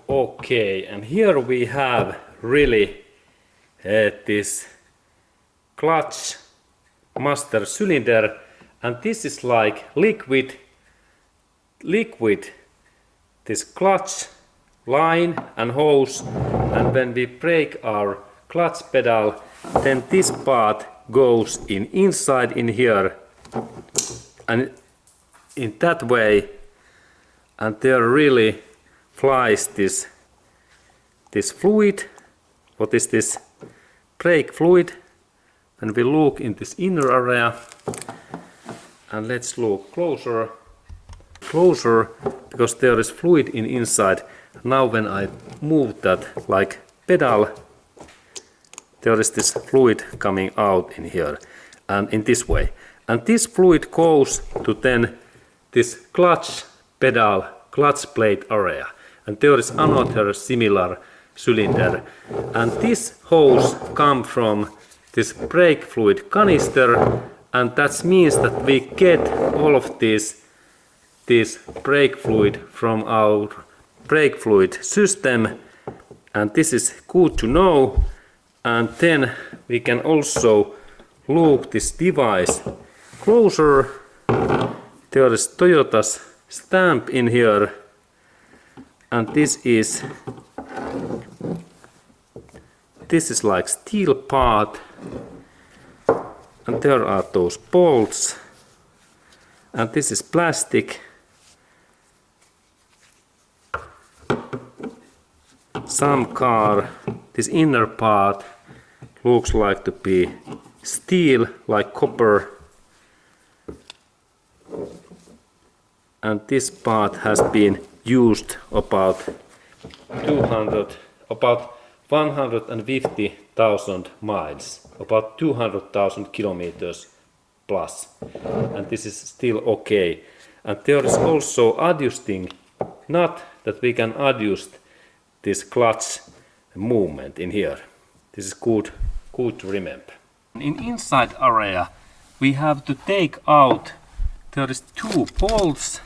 Okay, and here we have really this clutch master cylinder, and this is like liquid this clutch line and hose, and when we break our clutch pedal, then this part goes inside in here, and in that way, and there really flies this fluid. What is this? Brake fluid. And we look in this inner area, and let's look closer because there is fluid inside. Now when I move that like pedal, there is this fluid coming out in here and in this way, and this fluid goes to then this clutch pedal, clutch plate area, and there is another similar cylinder, and this hose comes from this brake fluid canister, and that means that we get all of this brake fluid from our brake fluid system, and this is good to know. And then we can also look this device closer. There is Toyota's stamp in here, and this is like steel part, and there are those bolts, and this is plastic. Some car, this inner part looks like to be steel, like copper, and this part has been used about 150,000 miles, about 200,000 kilometers plus, and this is still okay. And there is also adjusting nut that we can adjust this clutch movement in here. This is good to remember. In inside area we have to take out, there is two bolts.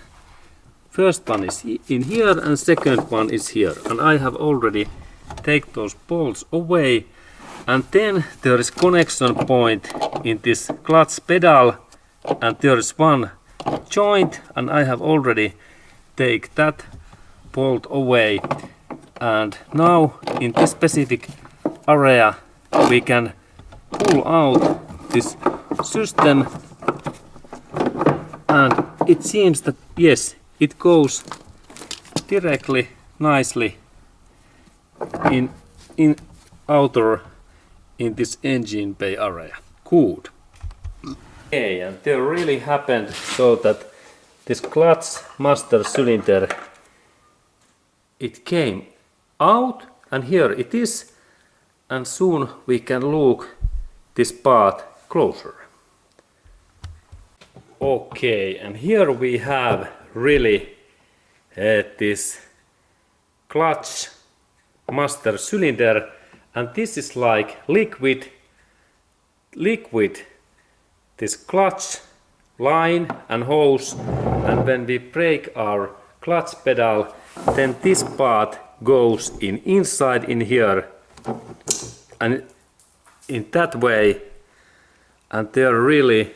First one is in here and second one is here, and I have already take those bolts away, and then there is connection point in this clutch pedal, and there is one joint, and I have already take that bolt away. And now in this specific area we can pull out this system, and it seems that yes, it goes directly nicely in outer in this engine bay area. Good. Okay, and there really happened so that this clutch master cylinder, it came out, and here it is, and soon we can look this part closer. Okay, and here we have really this clutch master cylinder, and this is like liquid this clutch line and hose, and when we break our clutch pedal, then this part goes inside in here, and in that way, and there really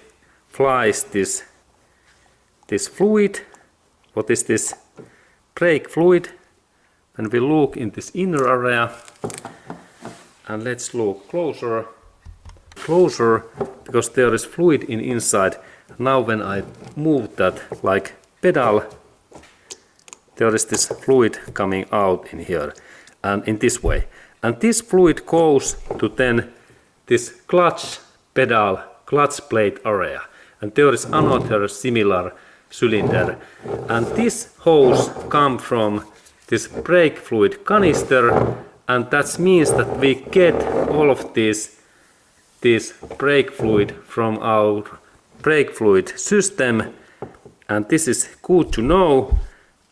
flies this fluid. What is this? Brake fluid. And we look in this inner area, and let's look closer because there is fluid inside. Now when I move that like pedal, there is this fluid coming out in here and in this way, and this fluid goes to then this clutch pedal, clutch plate area, and there is another similar cylinder, and this hose comes from this brake fluid canister, and that means that we get all of this brake fluid from our brake fluid system, and this is good to know.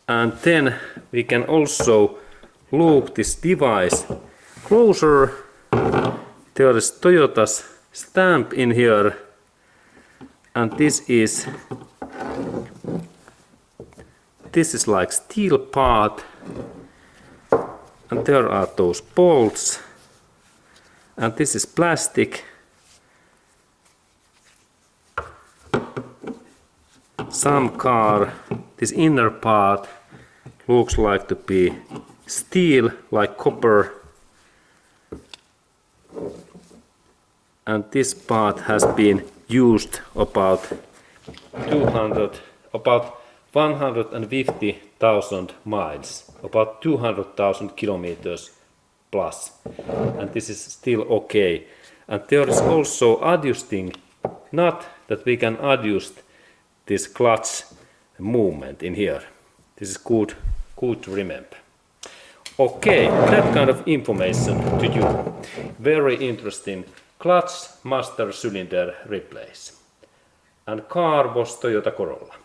And then we can also look this device closer. There is Toyota's stamp in here, and this is like steel part, and there are those bolts, and this is plastic. Some car, this inner part looks like to be steel, like copper, and this part has been used about 150,000 miles, about 200,000 kilometers plus, and this is still okay. And there is also adjusting nut that we can adjust this clutch movement in here. This is good to remember. Okay, that kind of information to you. Very interesting. Clutch master cylinder replace. And car was Toyota Corolla.